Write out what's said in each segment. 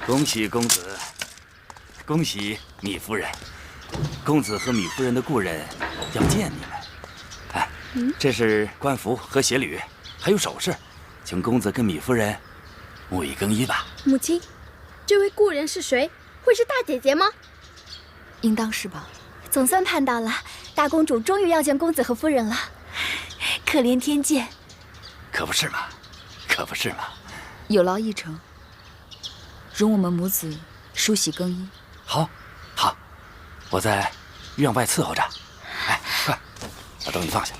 恭喜公子，恭喜米夫人。公子和米夫人的故人要见你们。哎，这是官服和鞋履，还有首饰，请公子跟米夫人沐浴更衣吧。母亲，这位故人是谁？会是大姐姐吗？应当是吧。总算盼到了，大公主终于要见公子和夫人了。可怜天剑，可不是嘛，可不是嘛。有劳议程，容我们母子梳洗更衣。好，好，我在院外伺候着。哎，快，把东西放下。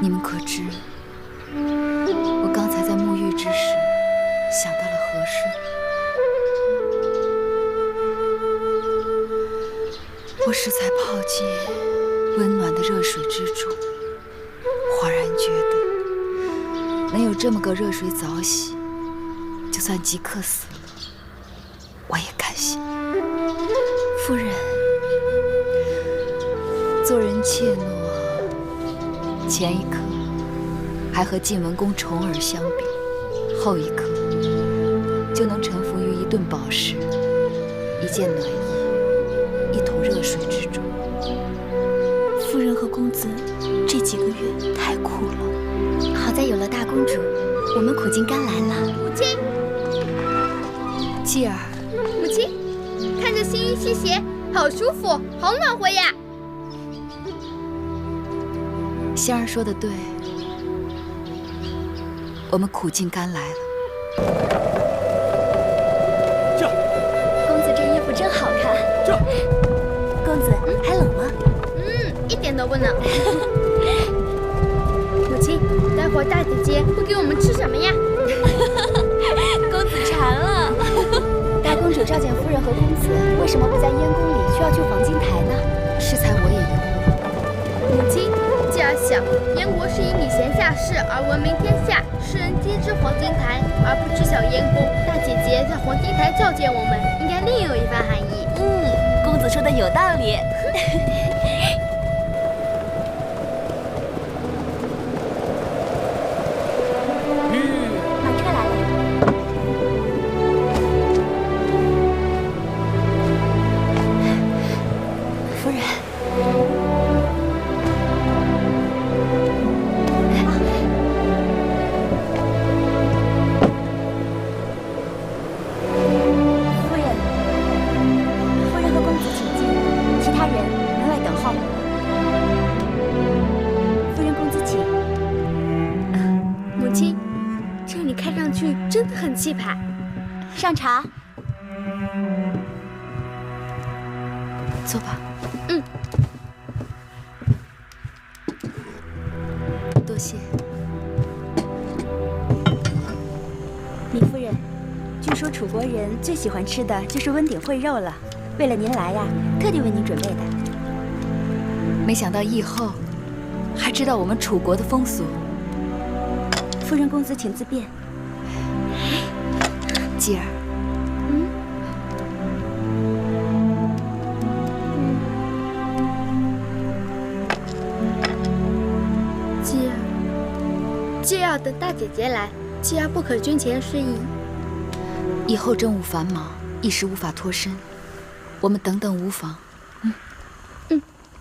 你们可知，我刚才在沐浴之时想到了何事？我是在泡进温暖的热水之中，恍然觉得能有这么个热水澡洗，就算即刻死了，我也甘心。夫人，做人怯懦。前一刻还和晋文公重耳相比，后一刻就能臣服于一顿饱食、一件暖衣、一桶热水之中。夫人和公子这几个月太苦了，好在有了大公主，我们苦尽甘来了。母亲，继儿，母亲，看着新衣新鞋，好舒服，好暖和呀。仙儿说的对，我们苦尽甘来了。这，公子这衣服真好看。这，公子还冷吗？一点都不冷。母亲，待会儿大姐姐会给我们吃什么呀？公子馋了。大公主召见夫人和公子，为什么不在燕宫里，却要去黄金台呢？适才我也疑惑。母亲，继儿想，燕国是以礼贤下士而闻名天下，世人皆知黄金台，而不知晓燕宫。大姐姐在黄金台召见我们，应该另有一番含义。公子说的有道理。马车来了。夫人。真的很气派。上茶，坐吧。多谢。米夫人，据说楚国人最喜欢吃的就是温鼎烩肉了。为了您来呀，特地为您准备的。没想到义后还知道我们楚国的风俗。夫人，公子请自便。继儿，继儿等大姐姐来，继儿不可军前失仪。以后政务繁忙，一时无法脱身，我们等等无妨。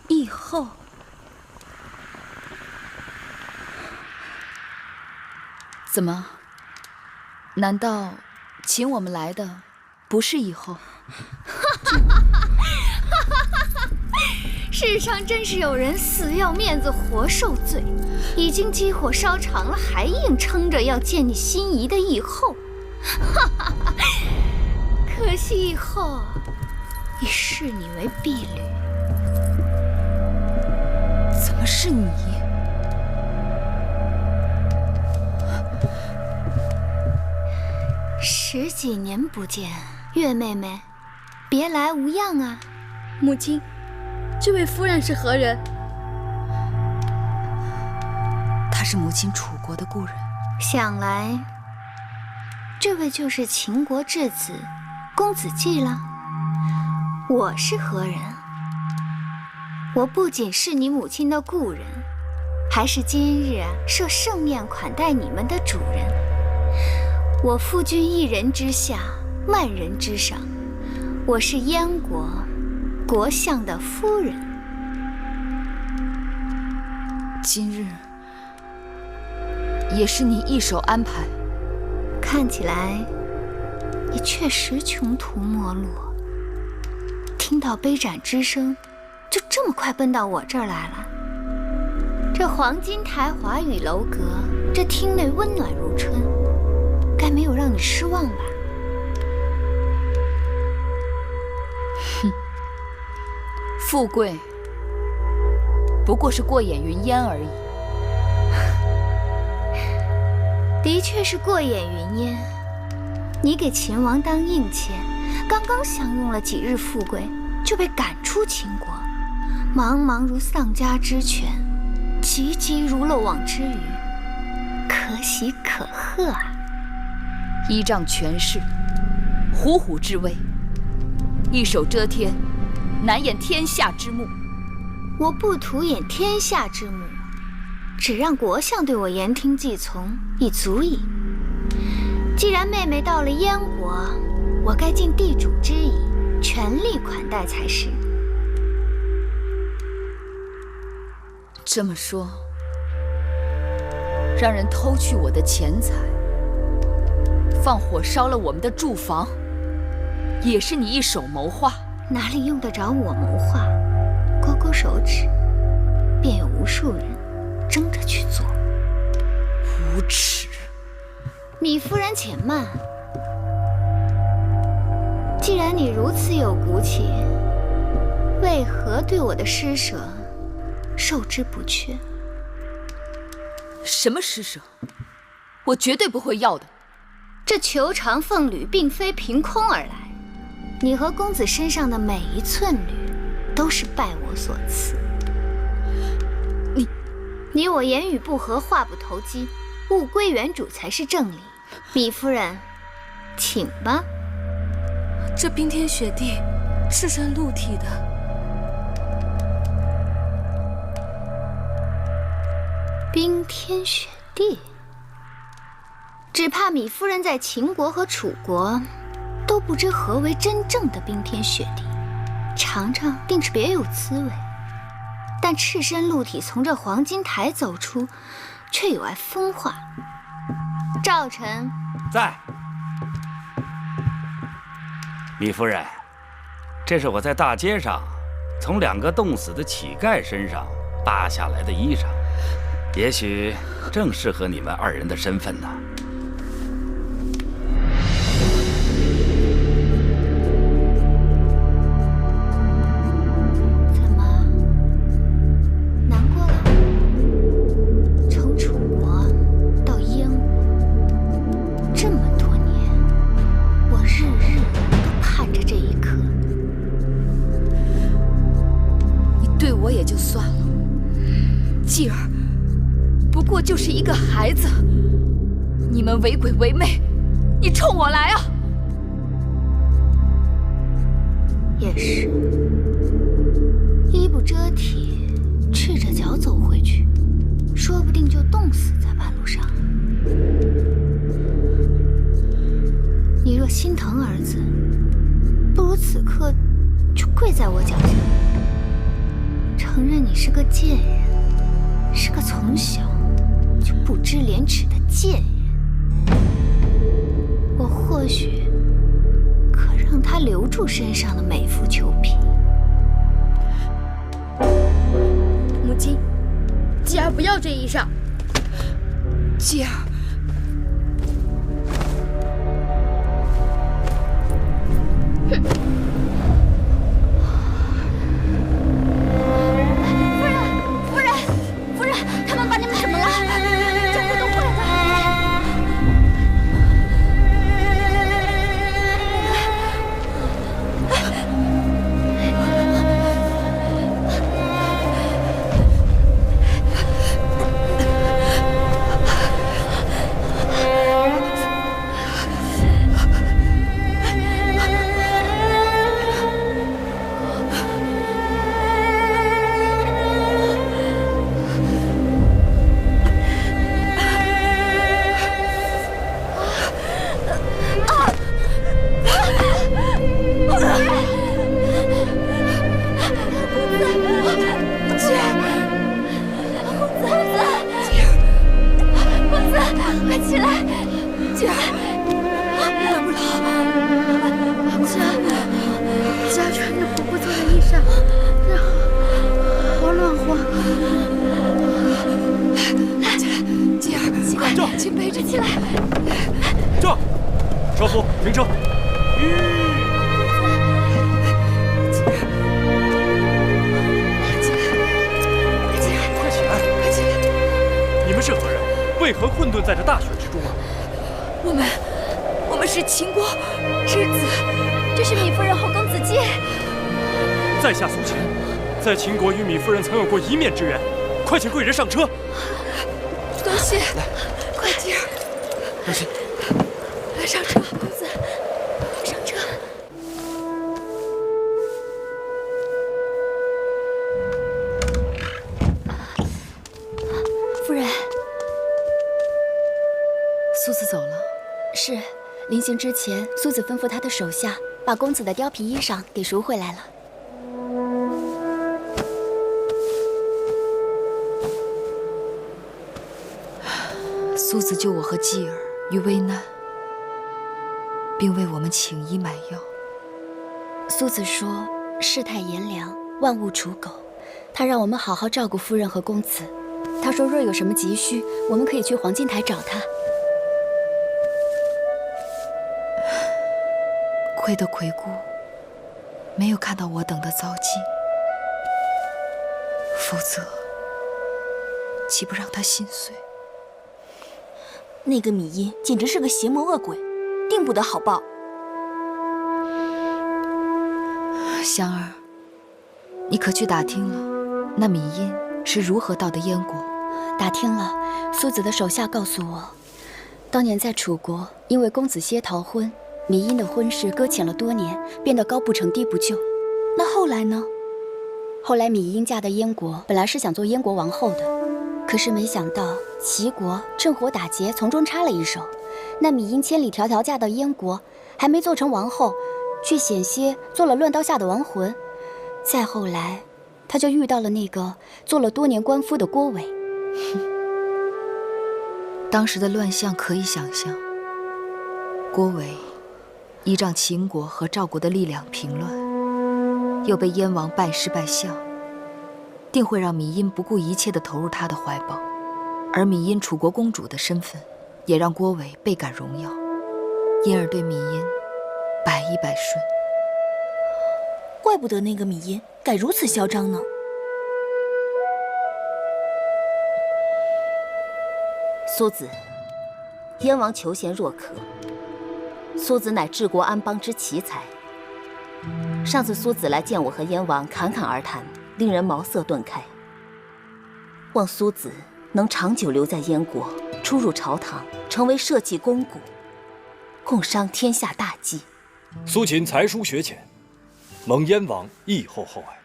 以后。怎么？难道请我们来的不是以后？世上真是有人死要面子活受罪，已经急火烧肠了，还硬撑着要见你心仪的以后。可惜以后以视你为婢女。怎么是你？十几年不见，月妹妹，别来无恙啊！母亲，这位夫人是何人？他是母亲楚国的故人。想来，这位就是秦国质子公子季了。我是何人？我不仅是你母亲的故人，还是今日设盛宴款待你们的主人。我夫君一人之下，万人之上。我是燕国国相的夫人。今日也是你一手安排。看起来你确实穷途末路。听到杯盏之声，就这么快奔到我这儿来了。这黄金台华宇楼阁，这厅内温暖如春，该没有让你失望吧？哼，富贵不过是过眼云烟而已。的确是过眼云烟。你给秦王当印妾，刚刚享用了几日富贵，就被赶出秦国，茫茫如丧家之犬，急急如漏网之鱼，可喜可贺啊！依仗权势，虎虎之威，一手遮天，难掩天下之目。我不图掩天下之目，只让国相对我言听计从，已足矣。既然妹妹到了燕国，我该尽地主之谊，全力款待才是。这么说，让人偷去我的钱财，放火烧了我们的住房，也是你一手谋划？哪里用得着我谋划？勾勾手指，便有无数人争着去做。无耻！米夫人且慢，既然你如此有骨气，为何对我的施舍受之不却？什么施舍？我绝对不会要的。这虬长凤履并非凭空而来，你和公子身上的每一寸履，都是拜我所赐。你我言语不合，话不投机，物归原主才是正理。米夫人，请吧。这冰天雪地、赤身露体的，冰天雪地，只怕米夫人在秦国和楚国都不知何为真正的冰天雪地，尝尝定是别有滋味。但赤身露体从这黄金台走出，却有碍风化。赵臣在。米夫人，这是我在大街上从2个冻死的乞丐身上扒下来的衣裳，也许正适合你们2人的身份呢。怎么难过了？从楚国到燕国，这么多年，我日日都盼着这一刻。你对我也就算了，继儿不过就是一个孩子，你们为鬼为魅，你冲我来啊！也是，衣不遮体，赤着脚走回去，说不定就冻死在半路上了。你若心疼儿子，不如此刻就跪在我脚下，承认你是个贱人，是个从小就不知廉耻的贱人。我或许可让他留住身上的每副裘皮。母亲，继儿不要这衣裳。继儿，紧背着起来。这，车夫停车。快起来！快起来！你们是何人？为何困顿在这大雪之中啊？我们是秦国之子，这是米夫人和公子季。在下苏秦，在秦国与米夫人曾有过一面之缘。快请贵人上车。多谢，快点儿，多谢。来上车，公子，上车。夫人，苏子走了。是临行之前，苏子吩咐他的手下把公子的貂皮衣裳给赎回来了。苏子救我和继儿于危难，并为我们请医买药。苏子说：“世态炎凉，万物刍狗。”他让我们好好照顾夫人和公子。他说，若有什么急需，我们可以去黄金台找他。亏得魁姑没有看到我等的遭际，否则岂不让他心碎？那个米音简直是个邪魔恶鬼，定不得好报。香儿，你可去打听了，那米音是如何到的燕国？打听了，苏子的手下告诉我，当年在楚国，因为公子歇逃婚，米音的婚事搁浅了多年，变得高不成低不就。那后来呢？后来米音嫁到燕国，本来是想做燕国王后的，可是没想到齐国趁火打劫，从中插了一手。那米音千里迢迢嫁到燕国，还没做成王后，却险些做了乱刀下的亡魂。再后来，她就遇到了那个做了多年官夫的郭伟。当时的乱象可以想象，郭伟依仗秦国和赵国的力量平乱，又被燕王拜师拜相，定会让米音不顾一切地投入他的怀抱。而米音楚国公主的身份，也让郭伟倍感荣耀，因而对米音百依百顺。怪不得那个米音敢如此嚣张呢。苏子，燕王求贤若渴，苏子乃治国安邦之奇才。上次苏子来见我和燕王侃侃而谈，令人茅塞顿开。望苏子能长久留在燕国，出入朝堂，成为社稷肱骨，共商天下大计。苏秦才疏学浅，蒙燕王亦厚厚爱。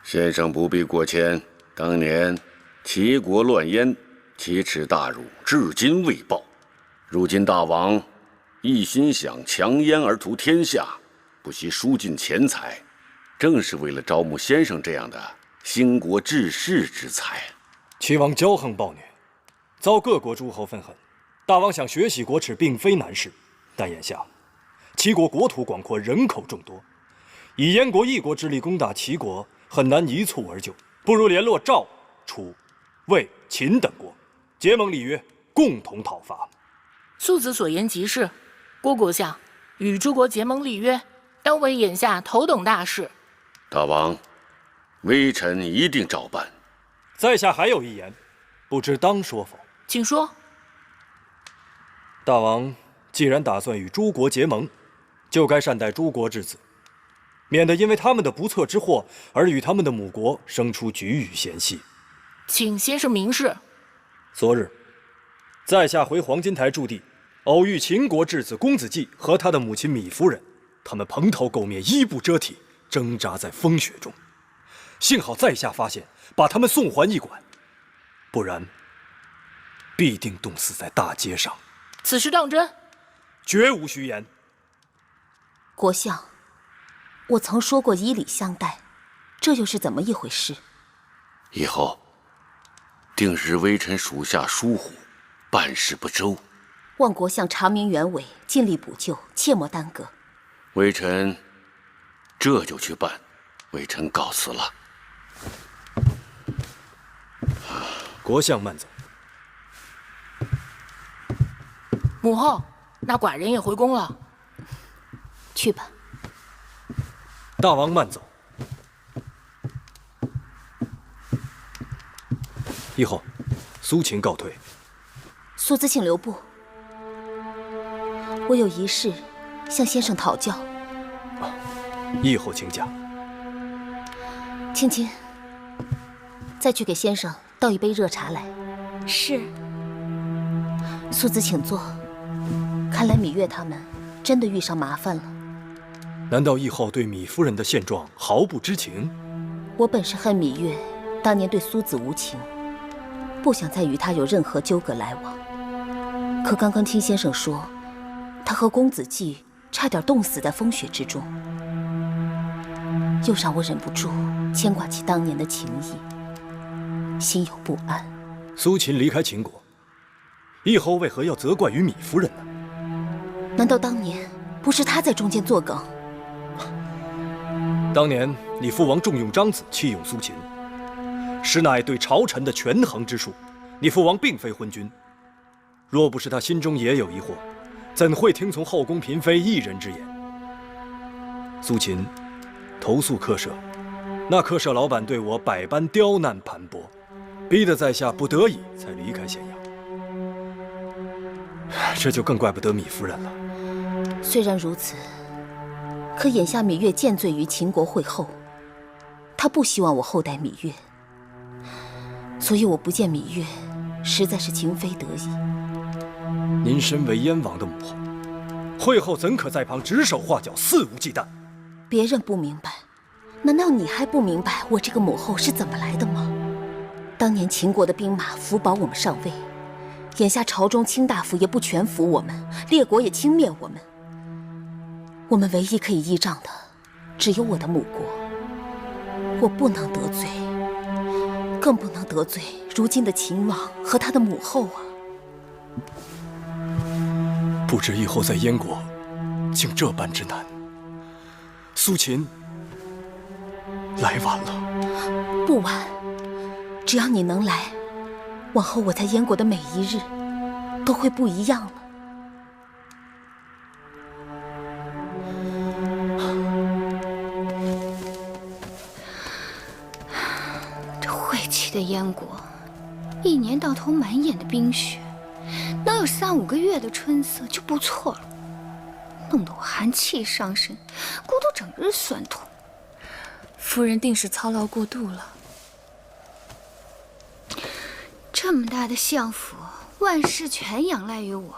先生不必过谦，当年齐国乱燕，奇耻大辱，至今未报。如今大王一心想强燕而图天下，不惜输尽钱财，正是为了招募先生这样的兴国治世之才。齐王骄横暴虐，遭各国诸侯愤恨。大王想学习国耻，并非难事，但眼下齐国国土广阔，人口众多，以燕国一国之力攻打齐国，很难一蹴而就。不如联络赵、楚、魏、秦等国，结盟立约，共同讨伐。苏子所言极是，郭国相与诸国结盟立约，当为眼下头等大事。大王，微臣一定照办。在下还有一言，不知当说否？请说。大王既然打算与诸国结盟，就该善待诸国之子，免得因为他们的不测之祸而与他们的母国生出龃龉嫌隙。请先生明示。昨日，在下回黄金台驻地，偶遇秦国质子公子季和他的母亲米夫人，他们蓬头垢面，衣不遮体，挣扎在风雪中。幸好在下发现，把他们送还驿馆，不然必定冻死在大街上。此事当真？绝无虚言。国相，我曾说过以礼相待，这又是怎么一回事？以后定是微臣属下疏忽，办事不周。望国相查明原委，尽力补救，切莫耽搁。微臣这就去办。微臣告辞了。国相慢走。母后，那寡人也回宫了。去吧。大王慢走。义后，苏秦告退。苏子请留步，我有一事向先生讨教。义后请讲。青青，再去给先生倒一杯热茶来。是。苏子请坐。看来芈月他们真的遇上麻烦了。难道义后对芈夫人的现状毫不知情？我本是恨芈月当年对苏子无情，不想再与他有任何纠葛来往。可刚刚听先生说，他和公子季差点冻死在风雪之中，又让我忍不住牵挂起当年的情谊，心有不安。苏秦离开秦国，义后为何要责怪于芈夫人呢？难道当年不是他在中间作梗？当年你父王重用张子，弃用苏秦，实乃对朝臣的权衡之术。你父王并非昏君，若不是他心中也有疑惑，怎会听从后宫嫔妃一人之言？苏秦投诉客舍，那客舍老板对我百般刁难盘剥，逼得在下不得已才离开咸阳。这就更怪不得芈夫人了。虽然如此，可眼下芈月见罪于秦国会后，她不希望我厚待芈月，所以我不见芈月，实在是情非得已。您身为燕王的母后，会后怎可在旁指手画脚、肆无忌惮？别人不明白，难道你还不明白我这个母后是怎么来的吗？当年秦国的兵马辅保我们上位，眼下朝中卿大夫也不全服我们，列国也轻蔑我们。我们唯一可以依仗的，只有我的母国。我不能得罪，更不能得罪如今的秦王和他的母后啊！不知义后在燕国竟这般之难。苏秦来晚了。不晚，只要你能来，往后我在燕国的每一日都会不一样了。这晦气的燕国，一年到头满眼的冰雪，能有3、5个月的春色就不错了，弄得我寒气上身，骨头整日酸痛。夫人定是操劳过度了。这么大的相府，万事全仰赖于我。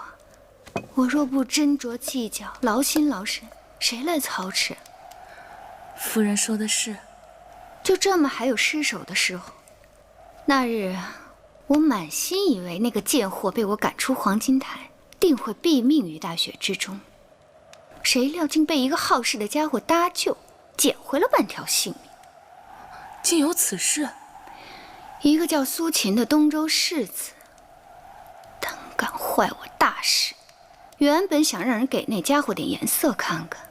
我若不斟酌计较，劳心劳神，谁来操持？夫人说的是。就这么还有失手的时候。那日，我满心以为那个贱货被我赶出黄金台，定会毙命于大雪之中。谁料竟被一个好事的家伙搭救，捡回了半条性命。竟有此事！一个叫苏秦的东周世子，胆敢坏我大事。原本想让人给那家伙点颜色看看，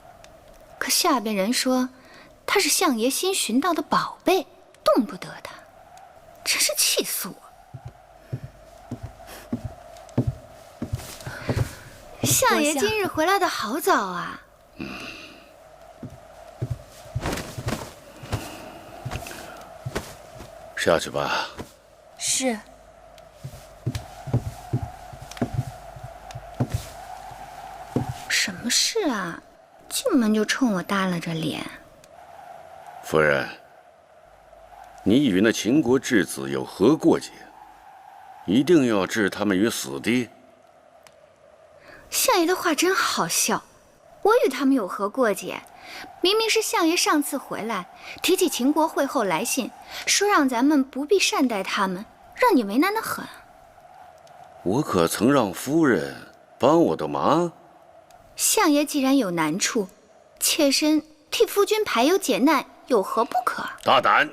可下边人说他是相爷新寻到的宝贝，动不得他，真是气死我！相爷今日回来的好早啊！下去吧。是。什么事啊？进门就冲我耷拉着脸。夫人，你与那秦国质子有何过节？一定要置他们于死地？相爷的话真好笑。我与他们有何过节？明明是相爷上次回来提起秦国会后来信，说让咱们不必善待他们，让你为难得很。我可曾让夫人帮我的忙？相爷既然有难处，妾身替夫君排忧解难，有何不可？大胆！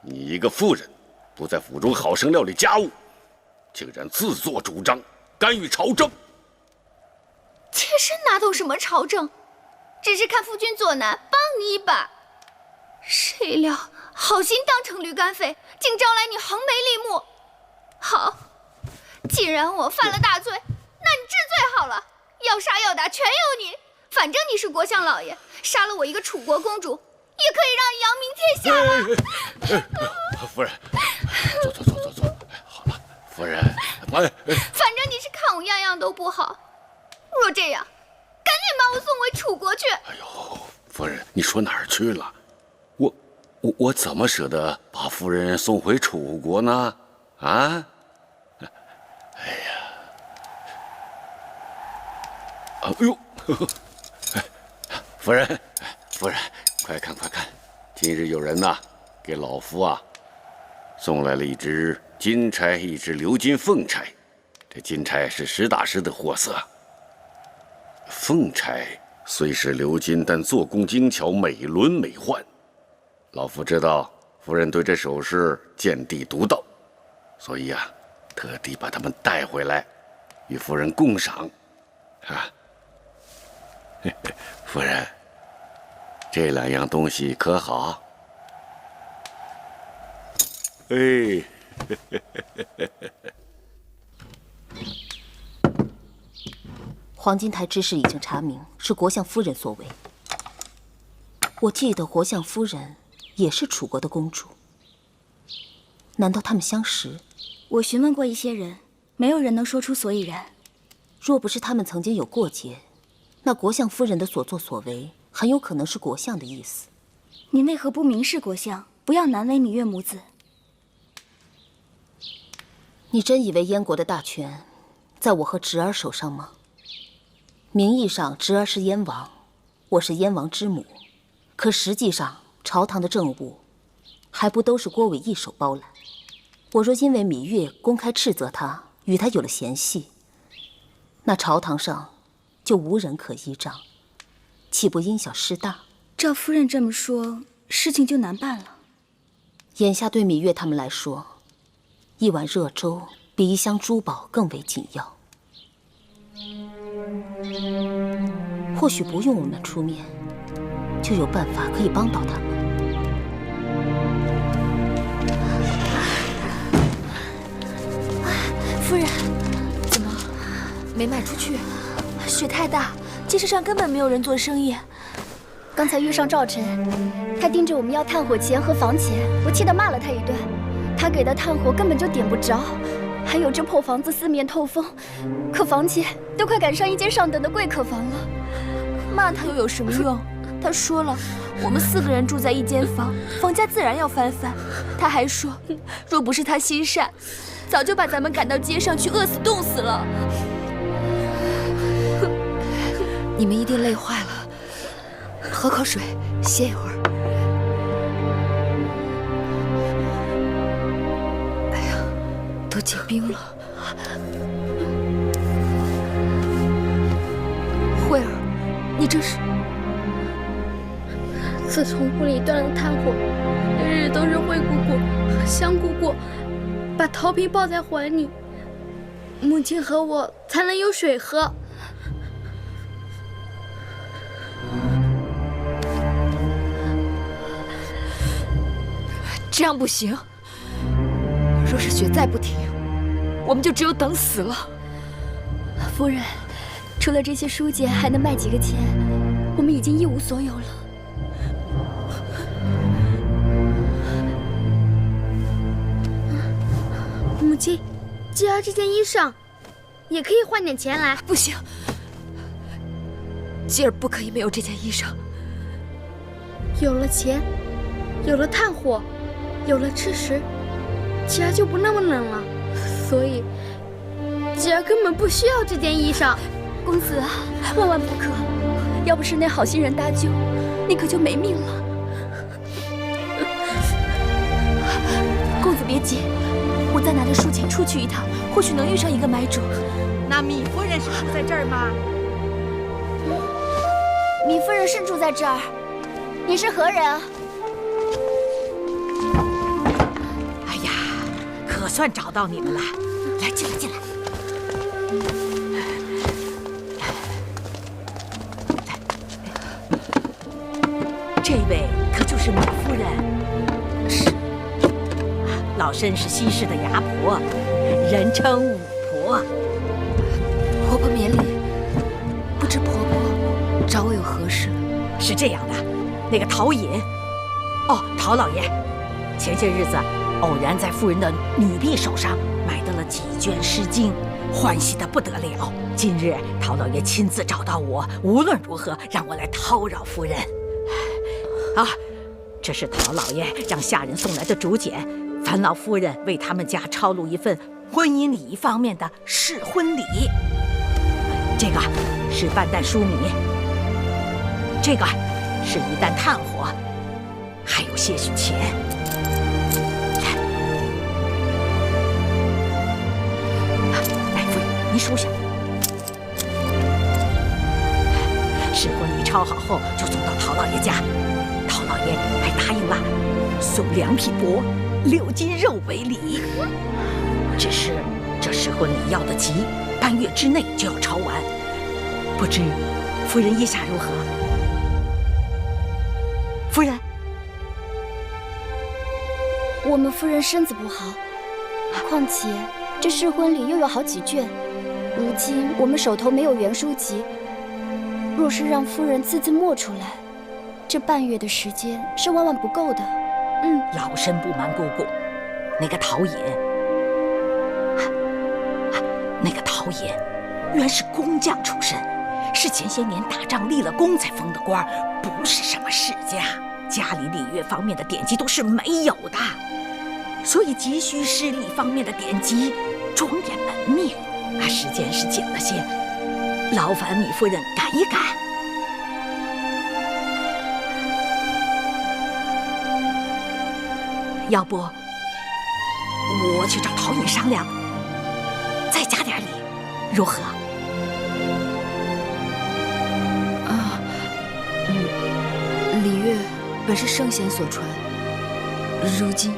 你一个妇人，不在府中好生料理家务，竟然自作主张干预朝政。妾身哪懂什么朝政，只是看夫君作难，帮你一把。谁料好心当成驴肝肺，竟招来你横眉立目。好，既然我犯了大罪，那你治罪好了，要杀要打全由你。反正你是国相老爷，杀了我一个楚国公主，也可以让你扬名天下了。夫人，坐。好了，夫人，反正你是看我样样都不好，若这样，赶紧把我送回楚国去。哎呦，夫人，你说哪儿去了？我怎么舍得把夫人送回楚国呢？啊？哎呀！哎呦！夫人，快看！今日有人呐，给老夫啊送来了一只金钗，一只鎏金凤钗。这金钗是实打实的货色，凤钗虽是鎏金，但做工精巧，美轮美奂。老夫知道夫人对这首饰见地独到，所以啊，特地把它们带回来，与夫人共赏。啊，夫人，这两样东西可好？哎，黄金台之事已经查明，是国相夫人所为。我记得国相夫人也是楚国的公主，难道他们相识？我询问过一些人，没有人能说出所以然。若不是他们曾经有过节，那国相夫人的所作所为很有可能是国相的意思。你为何不明示国相，不要难为芈月母子？你真以为燕国的大权在我和侄儿手上吗？名义上侄儿是燕王，我是燕王之母，可实际上朝堂的政务还不都是郭伟一手包揽。我若因为芈月公开斥责他，与他有了嫌隙，那朝堂上就无人可依仗，岂不因小失大？照夫人这么说，事情就难办了。眼下对芈月他们来说，一碗热粥比一箱珠宝更为紧要。或许不用我们出面，就有办法可以帮到他们。夫人，怎么没卖出去？雪太大，街市上根本没有人做生意。刚才遇上赵晨，他盯着我们要炭火钱和房钱，我气得骂了他一顿。他给的炭火根本就点不着，还有这破房子四面透风，可房钱都快赶上一间上等的贵客房了。骂他又有什么用？他说了，我们4个人住在一间房，房价自然要翻番。他还说，若不是他心善，早就把咱们赶到街上去饿死冻死了。你们一定累坏了，喝口水，歇一会儿。哎呀，都结冰了。慧儿，你这是……自从屋里断了炭火，日日都是灰姑姑和香姑姑把陶瓶抱在怀里，母亲和我才能有水喝。这样不行，若是雪再不停，我们就只有等死了。夫人，除了这些书简，还能卖几个钱？我们已经一无所有了。母亲，既然这件衣裳，也可以换点钱来。不行，吉儿不可以没有这件衣裳。有了钱，有了炭火，有了吃食，吉儿就不那么冷了。所以，吉儿根本不需要这件衣裳。公子啊，万万不可！要不是那好心人搭救，你可就没命了。公子别急，我再拿着书钱出去一趟，或许能遇上一个买主。那芈夫人是住在这儿吗？芈夫人是住在这儿。你是何人啊？哎呀，可算找到你们了！来，进来，进来。这位可就是芈夫人。是。老身是西市的牙婆，人称五婆。婆婆免礼，不知婆婆找我有何事？是这样的，那个陶隐，陶老爷，前些日子偶然在夫人的女婢手上买到了几卷《诗经》，欢喜得不得了。今日陶老爷亲自找到我，无论如何让我来叨扰夫人。这是陶老爷让下人送来的竹简，烦劳夫人为他们家抄录一份婚姻礼仪方面的试婚礼。这个是半担疏米，这个是一担炭火，还有些许钱。来，夫人，您收下。试婚礼抄好后，就送到陶老爷家。陶老爷还答应了送2匹帛、6斤肉为礼。只是这试婚礼要得急，半月之内就要抄完。不知夫人意下如何？夫人，我们夫人身子不好，况且这试婚礼又有好几卷，如今我们手头没有原书籍，若是让夫人字字默出来，这半月的时间是万万不够的。老身不瞒姑姑，那个陶隐原是工匠出身，是前些年打仗立了功才封的官，不是什么世家，家里礼乐方面的典籍都是没有的，所以急需诗礼方面的典籍，庄严门面。时间是紧了些，劳烦米夫人赶一赶。要不我去找陶隐商量，再加点礼，如何？礼乐本是圣贤所传，如今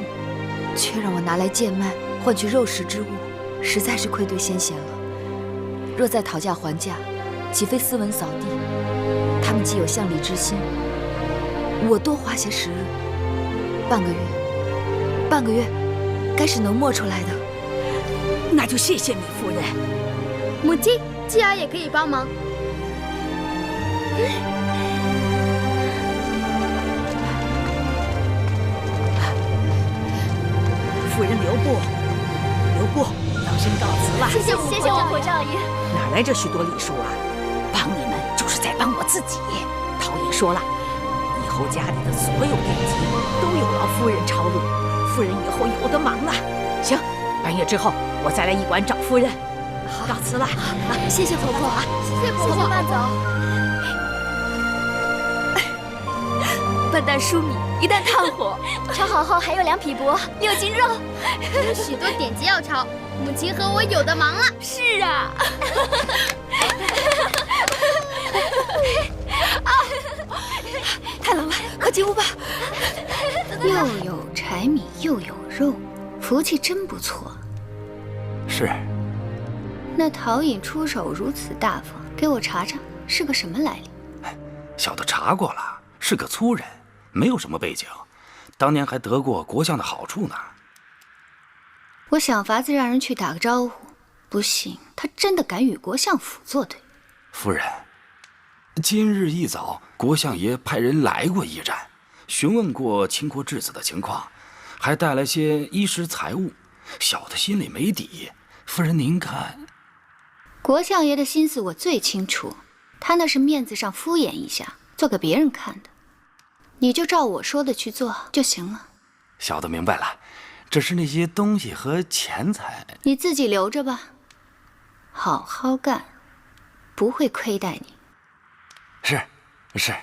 却让我拿来贱卖，换取肉食之物，实在是愧对先贤了。若再讨价还价，岂非斯文扫地？他们既有向礼之心，我多花些时日，半个月，该是能磨出来的。那就谢谢米夫人。母亲，继儿也可以帮忙。夫人留步，老身告辞了。谢谢王侯少爷。哪来这许多礼数啊？帮你们就是在帮我自己。陶隐说了，以后家里的所有典籍都有劳夫人抄录，夫人以后有的忙了。行，半月之后我再来驿馆找夫人。好，告辞了。谢谢婆婆，谢谢婆婆，慢走。半担疏米，一担炭火，抄好后还有2匹帛、6斤肉，有许多典籍要抄，母亲和我有的忙了。是啊。太冷了，快进屋吧。又有柴米又有肉，福气真不错。是。那陶隐出手如此大方，给我查查是个什么来历？小的查过了，是个粗人，没有什么背景，当年还得过国相的好处呢。我想法子让人去打个招呼，不信他真的敢与国相府作对。夫人，今日一早，国相爷派人来过驿站，询问过秦国质子的情况，还带来些衣食财物，小的心里没底。夫人您看，国相爷的心思我最清楚，他那是面子上敷衍一下，做给别人看的。你就照我说的去做就行了。小的明白了，只是那些东西和钱财，你自己留着吧，好好干，不会亏待你。是，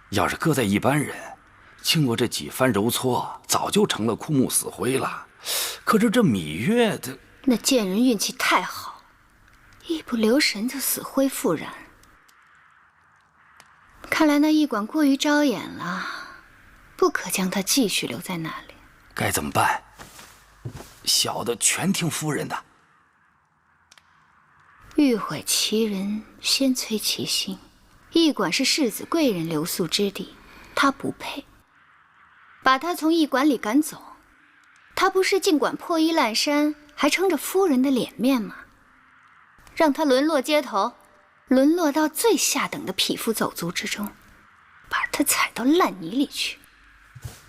要是搁在一般人，经过这几番揉搓，早就成了枯木死灰了。可是这芈月的那贱人运气太好，一不留神就死灰复燃。看来那驿馆过于招眼了，不可将他继续留在那里。该怎么办？小的全听夫人的。欲毁其人，先摧其心。驿馆是世子贵人留宿之地，他不配。把他从驿馆里赶走，他不是尽管破衣烂衫，还撑着夫人的脸面吗？让他沦落街头，沦落到最下等的匹夫走卒之中，把他踩到烂泥里去。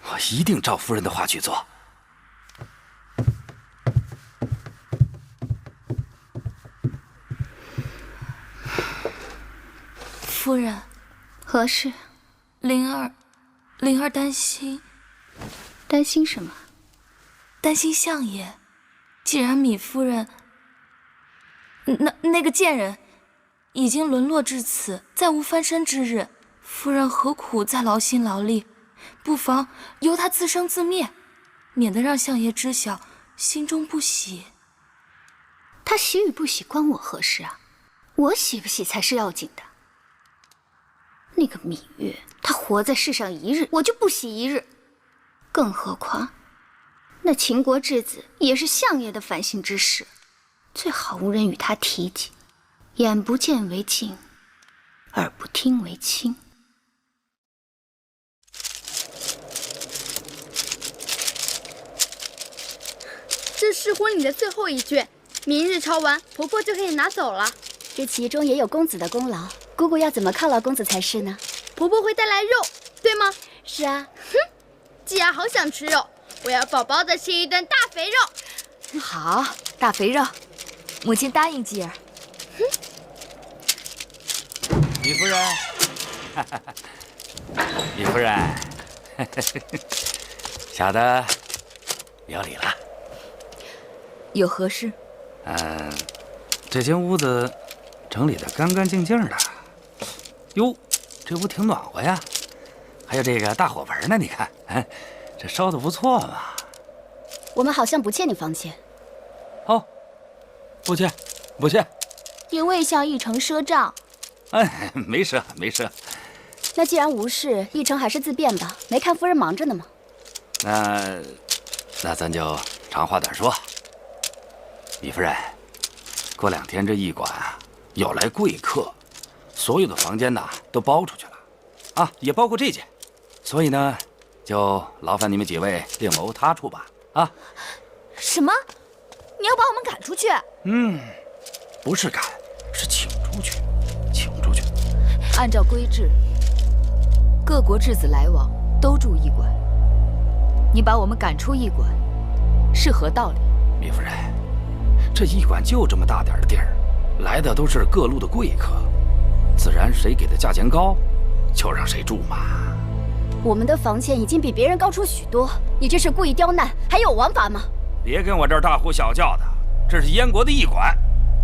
我一定照夫人的话去做。夫人，何事？灵儿担心。担心什么？担心相爷。既然米夫人，那个贱人已经沦落至此，再无翻身之日，夫人何苦再劳心劳力？不妨由他自生自灭，免得让相爷知晓，心中不喜。他喜与不喜关我何事啊？我喜不喜才是要紧的。那个芈月，她活在世上一日，我就不喜一日。更何况，那秦国质子也是相爷的烦心之事，最好无人与他提及。眼不见为净，耳不听为清。这是婚礼的最后一卷，明日抄完，婆婆就可以拿走了。这其中也有公子的功劳，姑姑要怎么犒劳公子才是呢？婆婆会带来肉，对吗？是啊。哼，季儿好想吃肉，我要饱饱的吃一顿大肥肉。好，大肥肉，母亲答应季儿。李夫人，李夫人，小的有礼了。有何事？这间屋子整理得干干净净的。哟，这屋挺暖和呀，还有这个大火盆呢，你看，这烧得不错嘛。我们好像不欠你房钱。哦，不欠，不欠。也未向一城赊账。哎，没赊，没赊。那既然无事，一成还是自便吧。没看夫人忙着呢吗？那咱就长话短说。李夫人，过2天这驿馆啊要来贵客，所有的房间呐都包出去了，啊，也包括这间，所以呢，就劳烦你们几位另谋他处吧。啊？什么？你要把我们赶出去？不是赶，是请出去，请出去。按照规制，各国质子来往都住驿馆，你把我们赶出驿馆，是何道理？李夫人，这驿馆就这么大点的地儿，来的都是各路的贵客，自然谁给的价钱高，就让谁住嘛。我们的房钱已经比别人高出许多，你这是故意刁难，还有王法吗？别跟我这儿大呼小叫的，这是燕国的驿馆，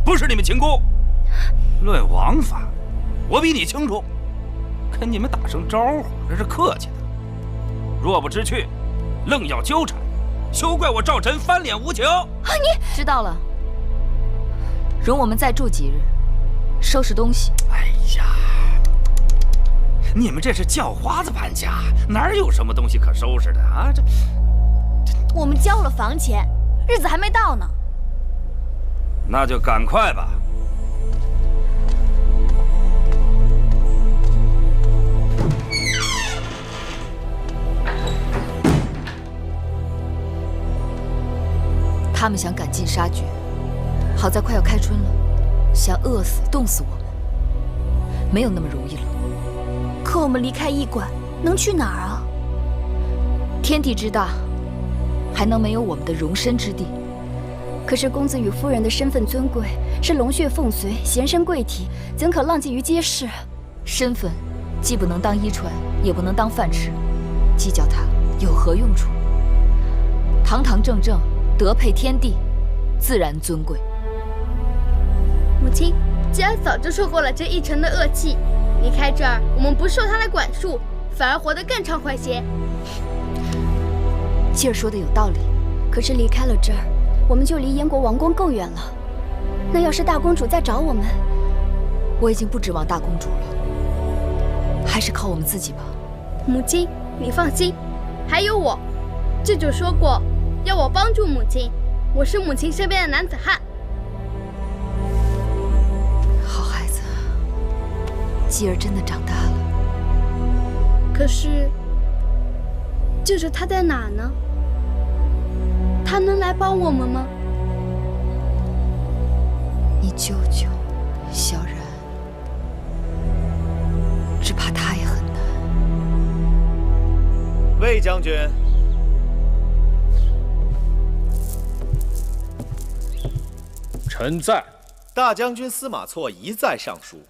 不是你们秦宫。论王法，我比你清楚，跟你们打声招呼，这是客气的。若不知趣，愣要纠缠，休怪我赵臣翻脸无情。你知道了，容我们再住几日，收拾东西。哎呀，你们这是叫花子搬家，哪有什么东西可收拾的啊？我们交了房钱，日子还没到呢。那就赶快吧。他们想赶尽杀绝，好在快要开春了，想饿死、冻死我们，没有那么容易了。可我们离开驿馆，能去哪儿啊？天地之大，还能没有我们的容身之地？可是公子与夫人的身份尊贵，是龙血凤髓，贤身贵体，怎可浪迹于街市？身份既不能当衣穿，也不能当饭吃，计较它有何用处？堂堂正正，德配天地，自然尊贵。母亲，吉儿早就受够了这一城的恶气，离开这儿，我们不受他来管束，反而活得更畅快些。吉儿说的有道理，可是离开了这儿，我们就离燕国王宫更远了。那要是大公主再找我们，我已经不指望大公主了，还是靠我们自己吧。母亲，你放心，还有我。舅舅说过，要我帮助母亲，我是母亲身边的男子汉。好孩子，吉儿真的长大了。可是，舅舅他在哪呢？他能来帮我们吗？你舅舅。萧然，只怕他也很难。魏将军，臣在。大将军司马错一再上书，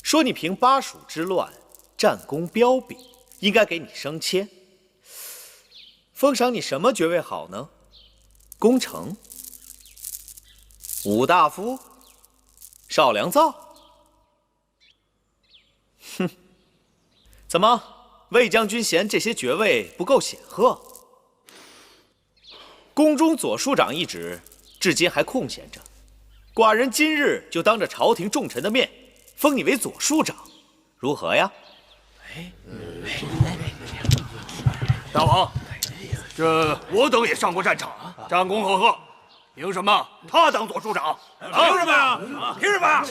说你凭巴蜀之乱，战功彪炳，应该给你升迁。封赏你什么爵位好呢？功臣、武大夫、少良造？哼，怎么，魏将军嫌这些爵位不够显赫？宫中左庶长一职，至今还空闲着。寡人今日就当着朝廷重臣的面，封你为左庶长，如何呀？大王，这我等也上过战场，战功赫赫，凭什么他当左庶长？凭什么呀？凭什么？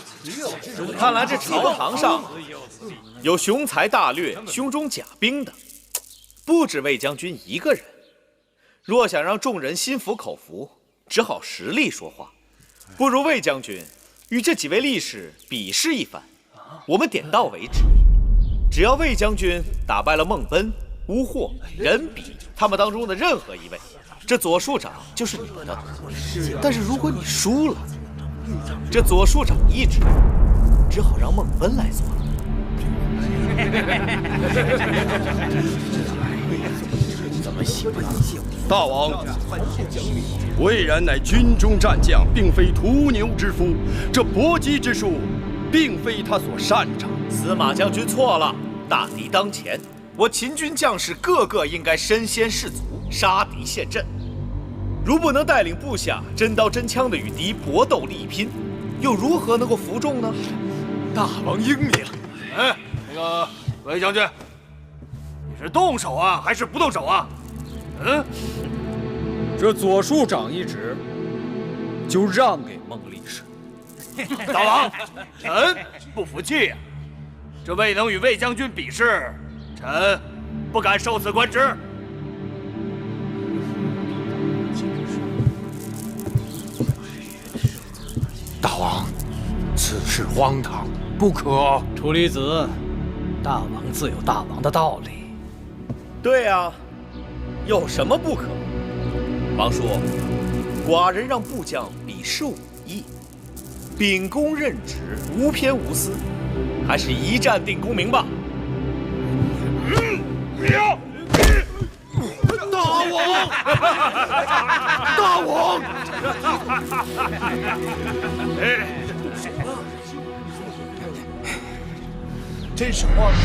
看来这朝堂上有雄才大略、胸中甲兵的，不止魏将军一个人。若想让众人心服口服，只好实力说话。不如魏将军与这几位力士比试一番，我们点到为止。只要魏将军打败了孟奔、乌霍、任比他们当中的任何一位，这左庶长就是你的。但是如果你输了，这左庶长一职只好让孟奔来做了。怎么行？大王，魏然乃军中战将，并非屠牛之夫，这搏击之术，并非他所擅长。司马将军错了，大敌当前，我秦军将士个个应该身先士卒，杀敌陷阵。如不能带领部下真刀真枪的与敌搏斗力拼，又如何能够服众呢？大王英明。哎，那个魏将军，你是动手啊，还是不动手啊？这左庶长一职就让给孟力士。大王，臣不服气呀！这未能与魏将军比试，臣不敢受此官职。大王，此事荒唐，不可。楚离子，大王自有大王的道理。对啊，有什么不可？王叔，寡人让部将比试武艺，秉公任职，无偏无私，还是一战定功名吧。大王，大王！真是荒唐！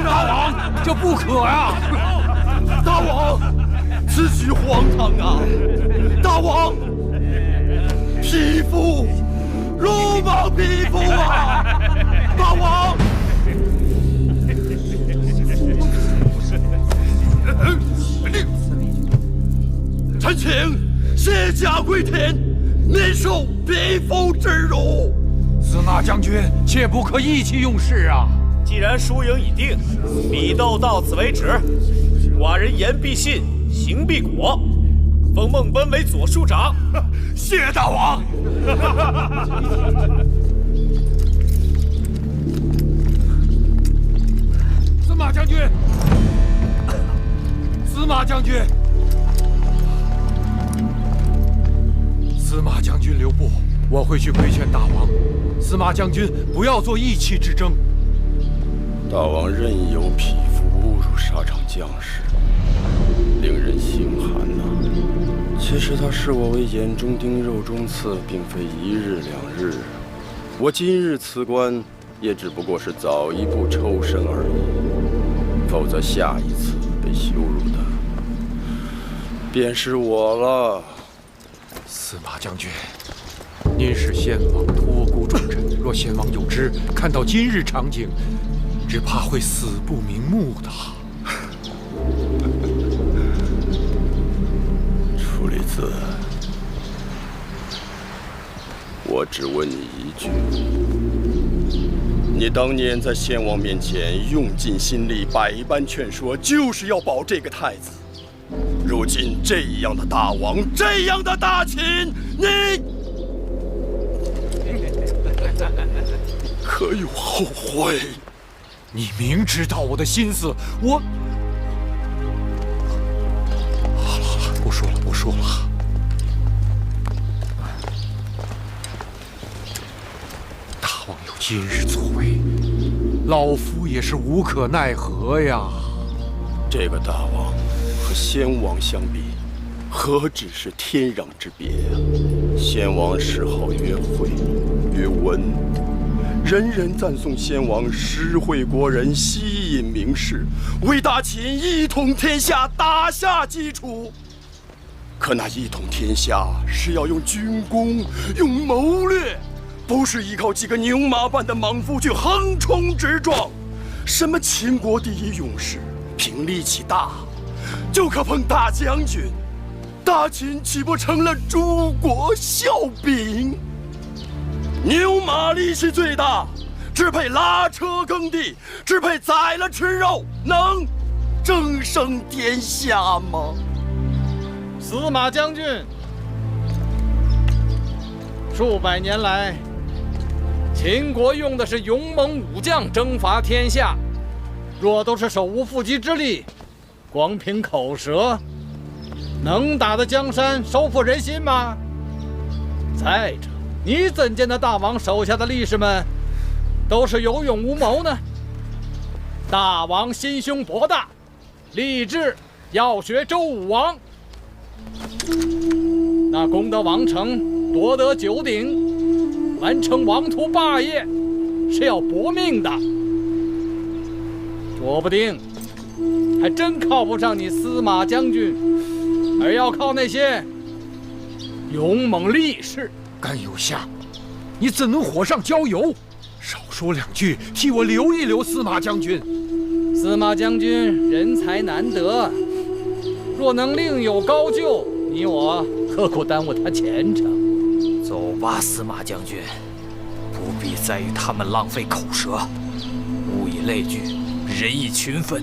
大王，这不可呀！大王，此举荒唐啊！大王，匹夫，鲁莽匹夫啊！大王！臣请卸甲归田，免受匹夫之辱。司马将军，切不可意气用事啊！既然输赢已定，比斗到此为止。寡人言必信，行必果，封孟奔为左庶长。谢大王。司马将军，司马将军，司马将军留步，我会去规劝大王。司马将军不要做意气之争。大王任由匹夫侮辱沙场将士，令人心寒呐。其实他视我为眼中钉、肉中刺，并非一日两日。我今日辞官，也只不过是早一步抽身而已。否则下一次被羞辱的便是我了。司马将军，您是先王托孤重臣，若先王有知，看到今日场景，只怕会死不瞑目的。楚离子，我只问你一句：你当年在先王面前用尽心力，百般劝说，就是要保这个太子，如今这样的大王，这样的大秦，你可有后悔？你明知道我的心思，我……好了，不说了，不说了。大王有今日作为，老夫也是无可奈何呀。这个大王和先王相比，何止是天壤之别呀！先王谥号曰惠，曰文，人人赞颂先王施惠国人，吸引名士，为大秦一统天下打下基础。可那一统天下是要用军功，用谋略，不是依靠几个牛马般的莽夫去横冲直撞。什么秦国第一勇士，凭力气大，就可碰大将军。大秦岂不成了诸国笑柄？牛马力气最大，只配拉车耕地，只配宰了吃肉，能争胜天下吗？司马将军，数百年来，秦国用的是勇猛武将征伐天下，若都是手无缚鸡之力，光凭口舌，能打得江山，收复人心吗？再者，你怎见得大王手下的力士们都是有勇无谋呢？大王心胸博大，立志要学周武王。那攻得王城，夺得九鼎，完成王图霸业，是要搏命的。说不定还真靠不上你司马将军，而要靠那些勇猛力士。甘有下，你怎能火上浇油？少说两句，替我留一留司马将军。司马将军人才难得，若能另有高就，你我何苦耽误他前程？走吧，司马将军，不必再与他们浪费口舌，物以类聚，人以群分。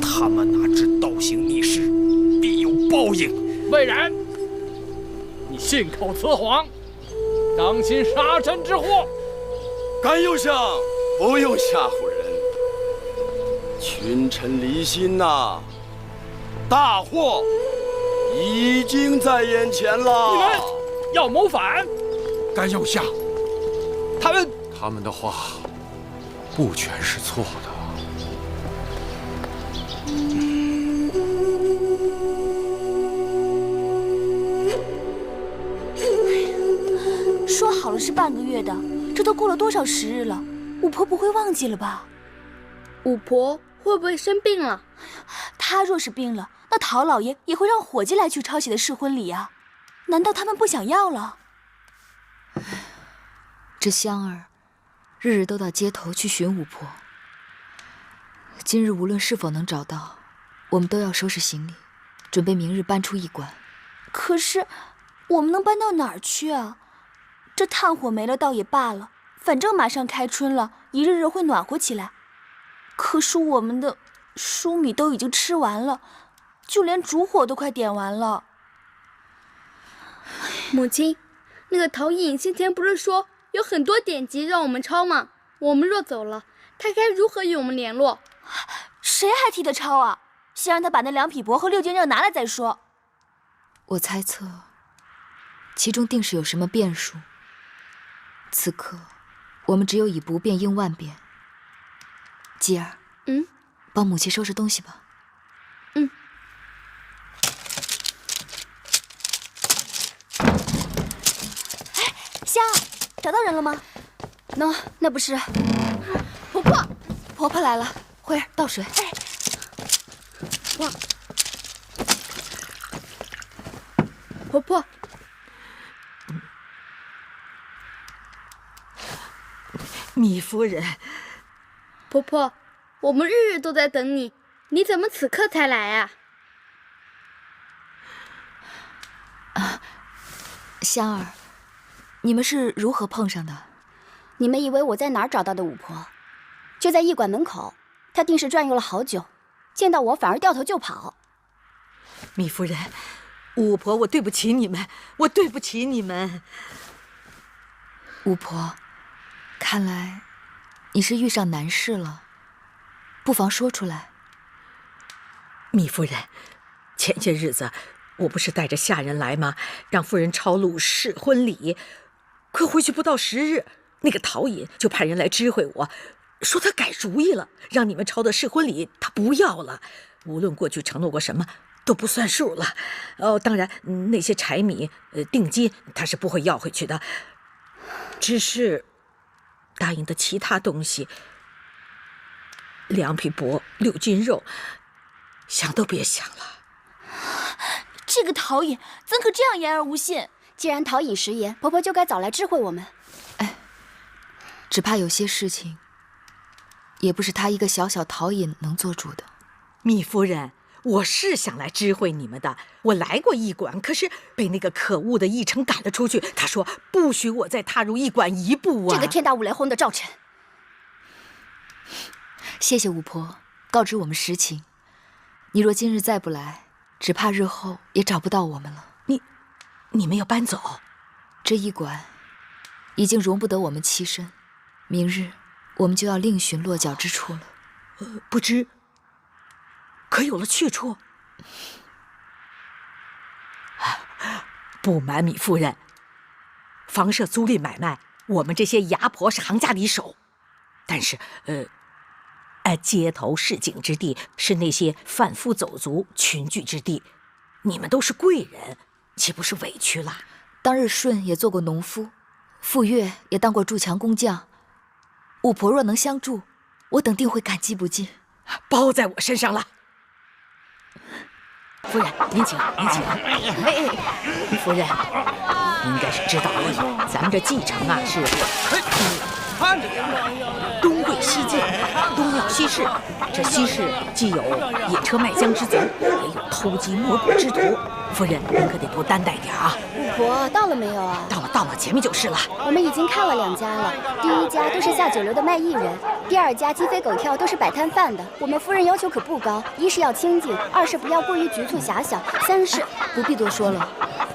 他们哪知倒行逆施，必有报应。魏然，你信口雌黄，当心杀身之祸！甘右相，不用吓唬人。群臣离心呐，大祸已经在眼前了。你们要谋反？甘右相，他们的话不全是错的。说好了是半个月的，这都过了多少时日了？巫婆不会忘记了吧？巫婆会不会生病了？她若是病了，那陶老爷也会让伙计来去抄写的试婚礼啊。难道他们不想要了？这香儿日日都到街头去寻巫婆。今日无论是否能找到，我们都要收拾行李，准备明日搬出驿馆。可是我们能搬到哪儿去啊？这炭火没了倒也罢了，反正马上开春了，一日日会暖和起来。可是我们的黍米都已经吃完了，就连烛火都快点完了。母亲，那个陶颖先前不是说有很多典籍让我们抄吗？我们若走了，他该如何与我们联络？谁还替他抄啊？先让他把那两匹帛和6件肉拿来再说。我猜测，其中定是有什么变数。此刻，我们只有以不变应万变。吉儿，帮母亲收拾东西吧。香，找到人了吗？那不是婆婆来了。慧儿，倒水。哇，婆婆，糜夫人，婆婆，我们日日都在等你，你怎么此刻才来啊？香儿，你们是如何碰上的？你们以为我在哪儿找到的巫婆？就在驿馆门口，她定是转悠了好久，见到我反而掉头就跑。糜夫人，巫婆，我对不起你们，我对不起你们。巫婆，看来你是遇上难事了，不妨说出来。糜夫人，前些日子我不是带着下人来吗？让夫人抄录试婚礼，可回去不到10日，那个陶尹就派人来知会我，说他改主意了，让你们抄的试婚礼他不要了，无论过去承诺过什么都不算数了。哦，当然那些柴米定金他是不会要回去的，只是答应的其他东西，2匹帛6斤肉，想都别想了。这个陶尹怎可这样言而无信？既然陶尹食言，婆婆就该早来知会我们。哎，只怕有些事情也不是他一个小小陶尹能做主的。糜夫人，我是想来知会你们的，我来过驿馆，可是被那个可恶的驿丞赶了出去，他说不许我再踏入驿馆一步啊！这个天大无雷轰的赵臣，谢谢巫婆告知我们实情。你若今日再不来，只怕日后也找不到我们了。你们要搬走？这驿馆已经容不得我们栖身，明日我们就要另寻落脚之处了。不知可有了去处？不瞒糜夫人，房舍租赁买卖，我们这些牙婆是行家里手，但是街头市井之地是那些贩夫走卒群聚之地，你们都是贵人，岂不是委屈了？当日舜也做过农夫，傅说也当过筑墙工匠，巫婆若能相助，我等定会感激不尽。包在我身上了。夫人，您请，您请。夫人，您应该是知道了，咱们这蓟城啊是东贵西进，东要西市。这西市既有引车卖浆之贼，也有偷鸡摸狗之徒。夫人，您可得多担待点啊！巫婆到了没有啊？到了，前面就是了。我们已经看了2家了，第1家都是下酒楼的卖艺人，第2家鸡飞狗跳都是摆摊贩的。我们夫人要求可不高，一是要清静，2是不要过于局促狭小，3是不必多说了，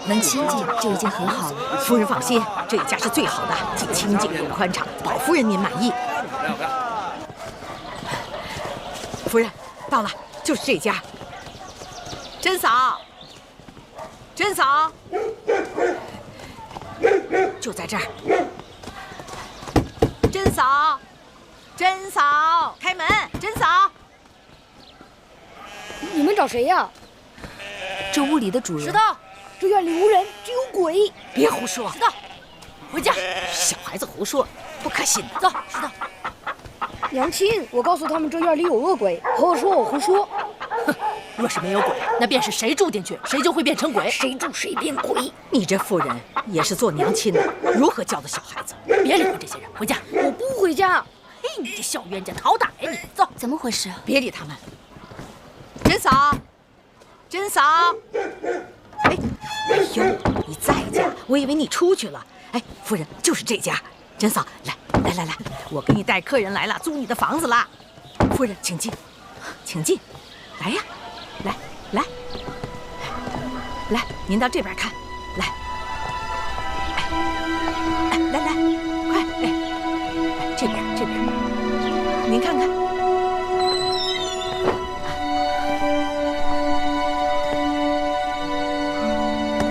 能清静就已经很好了。夫人放心，这一家是最好的，既清静又宽敞，保夫人您满意。不要！夫人到了，就是这家。甄嫂，甄嫂，就在这儿。甄嫂，甄嫂，开门！甄嫂，你们找谁呀？这屋里的主人。知道，这院里无人，只有鬼。别胡说。知道，回家。小孩子胡说，不可信的。走，知道。娘亲，我告诉他们这院里有恶鬼，婆婆说我胡说。哼，若是没有鬼，那便是谁住进去，谁就会变成鬼，谁住谁变鬼。你这妇人也是做娘亲的，如何教的小孩子？别理会这些人，回家。我不回家。嘿，你这小冤家，讨打呀你！走，怎么回事？别理他们。甄嫂，甄嫂，哎呦，你在家？我以为你出去了。哎，夫人，就是这家。甄嫂，来，我给你带客人来了，租你的房子啦。夫人，请进，请进，来呀，来，您到这边看，来，来，快，这边，您看看。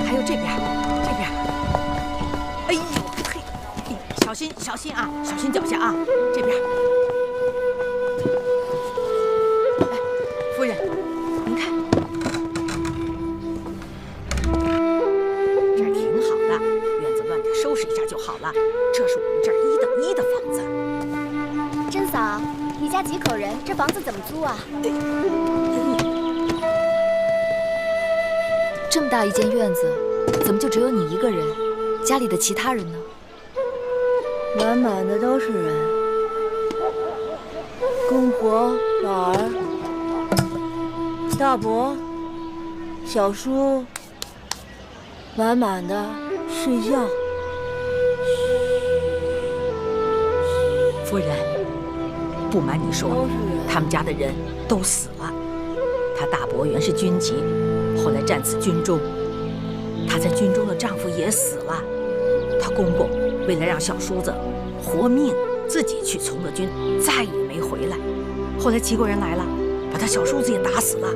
还有这边，哎呦嘿，小心啊，小心脚下啊，这边。夫人，您看，这儿挺好的，院子乱点收拾一下就好了。这是我们这儿1等1的房子。甄嫂，你家几口人？这房子怎么租啊？这么大一间院子，怎么就只有你一个人？家里的其他人呢？满满的都是人，公婆、老儿、大伯、小叔，满满的睡觉。夫人，不瞒你说，他们家的人都死了。他大伯原是军籍，后来战死军中。她在军中的丈夫也死了，她公公为了让小叔子活命，自己去从了军，再也没回来。后来齐国人来了，把她小叔子也打死了。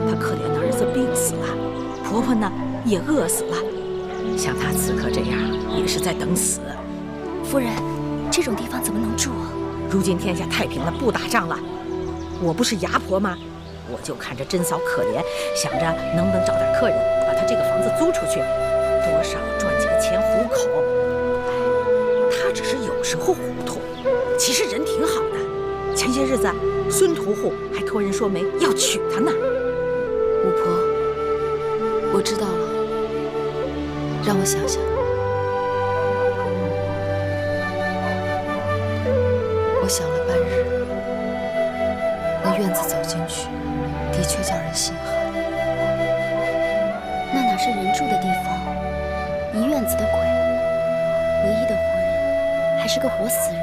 她可怜的儿子病死了，婆婆呢也饿死了。像她此刻这样，也是在等死。夫人，这种地方怎么能住啊？如今天下太平了，不打仗了。我不是牙婆吗？我就看着珍嫂可怜，想着能不能找点客人，把她这个房子租出去，多少赚几个钱糊口。她只是有时候糊涂，其实人挺好的。前些日子，孙屠户还托人说媒要娶她呢。巫婆，我知道了，让我想想。我想了半日，那院子走进去，的确叫人心寒。那哪是人住的地方？一院子的鬼，唯一的活人还是个活死人。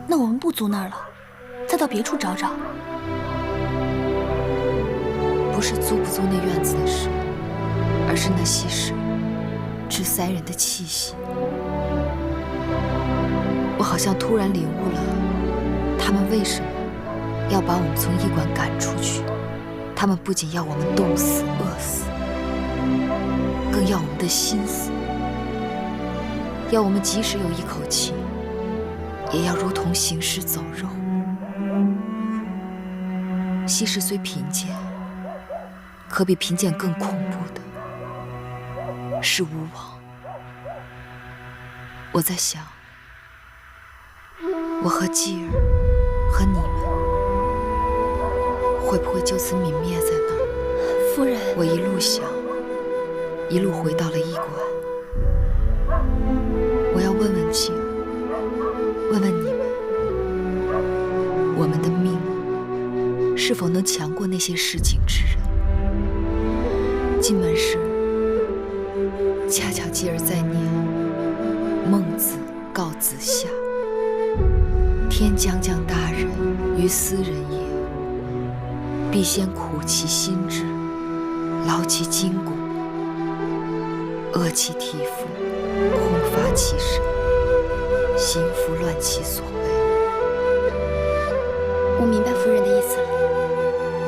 那我们不租那儿了，再到别处找找。不是租不租那院子的事，而是那些事直塞人的气息。我好像突然领悟了，他们为什么要把我们从医馆赶出去。他们不仅要我们冻死、饿死，更要我们的心死，要我们即使有一口气，也要如同行尸走肉。西施虽贫贱，可比贫贱更恐怖的是巫王。我在想，我和继儿和你们会不会就此泯灭在那儿？夫人，我一路想，一路回到了医馆。我要问问继儿，问问你们，我们的命是否能强过那些市井之人？进门时，恰巧继儿在念孟子告子夏。天将降大任于斯人也，必先苦其心志，劳其筋骨，饿其体肤，空乏其身，行拂乱其所为。我明白夫人的意思了，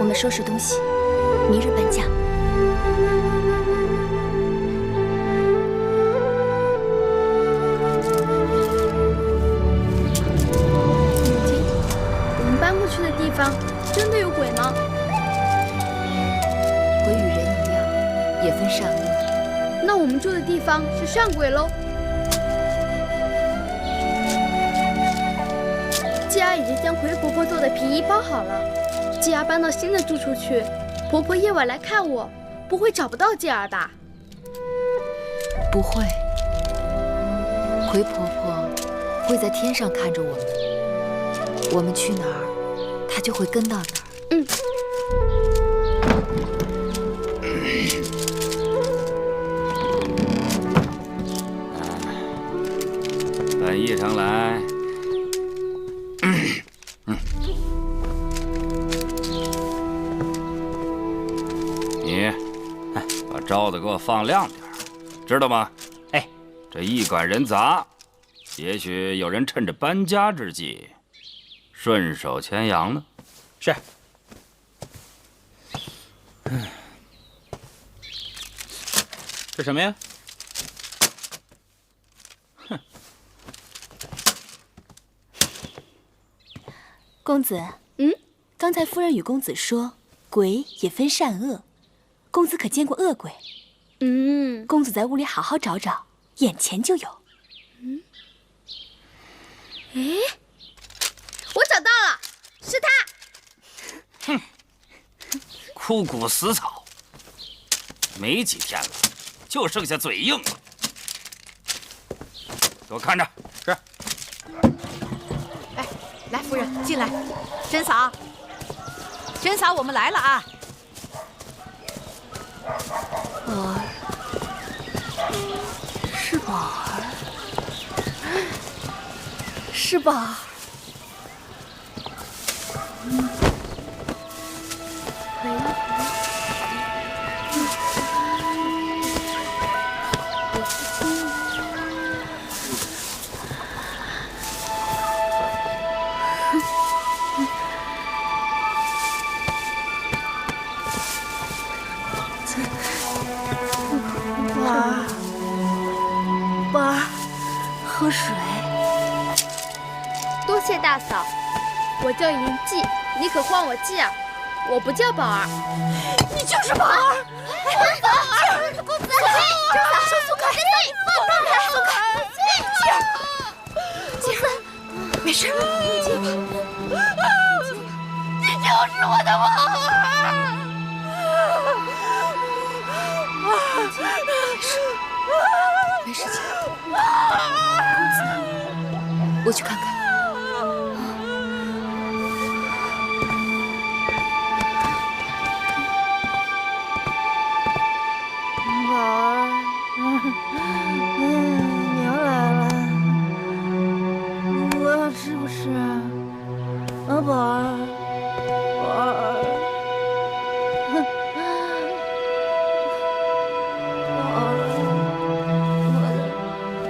我们收拾东西，明日搬家。去的地方真的有鬼吗？鬼与人一样，也分善恶。那我们住的地方是善鬼喽。季儿已经将葵婆婆做的皮衣包好了，季儿搬到新的住处去。婆婆夜晚来看我，不会找不到季儿吧？不会，葵婆婆会在天上看着我们，我们去哪儿，他就会跟到哪儿。本议程来。你，把招子给我放亮点，知道吗？哎，这驿馆人杂，也许有人趁着搬家之际，顺手牵羊呢。是。这什么呀？哼。公子，刚才夫人与公子说，鬼也分善恶，公子可见过恶鬼？公子在屋里好好找找，眼前就有。我找到了，是他。哼，枯骨死草，没几天了，就剩下嘴硬了。给我看着。是。哎，来，夫人进来。珍嫂，珍嫂，我们来了啊。儿，是宝儿，是宝儿。葵大嫂，我叫银记，你可唤我记啊，我不叫宝儿。你就是宝儿，宝儿，公子，手松开，松开，姐儿，没事，你就是我的宝儿。没事，姐。我去看看。宝儿，娘来了，我是不是？宝儿，宝儿。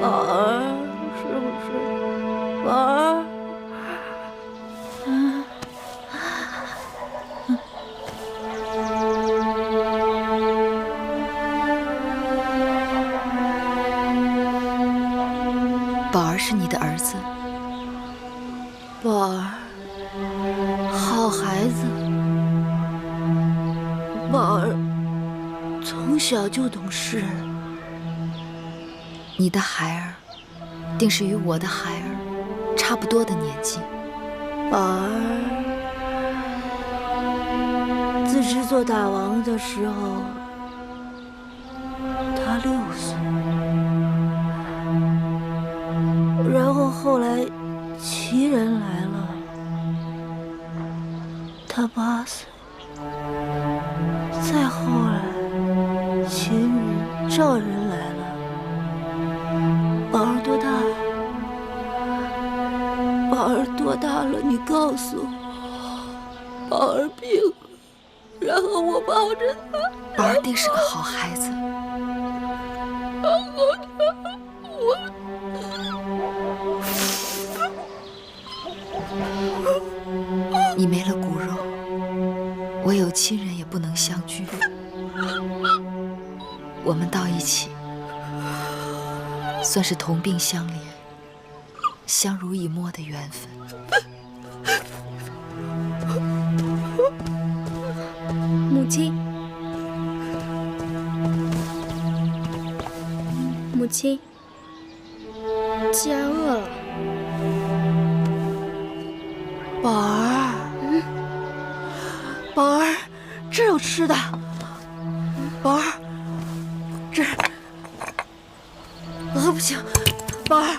宝儿，是不是？宝儿，宝儿是你的儿子。宝儿，好孩子。宝儿从小就懂事。你的孩儿，定是与我的孩儿差不多的年纪。宝儿自知做大王的时候，他6岁，然后后来齐人来了，他8岁，再后来秦人、赵人来了。宝儿多大了？宝儿多大了？你告诉我。宝儿病了，然后我抱着他。宝儿定是个好孩子。然后你没了骨肉，我有亲人也不能相聚。我们到一起，算是同病相怜、相濡以沫的缘分。母亲，母亲，既然饿了，宝儿，宝儿，这有吃的。宝儿，这不行，宝儿，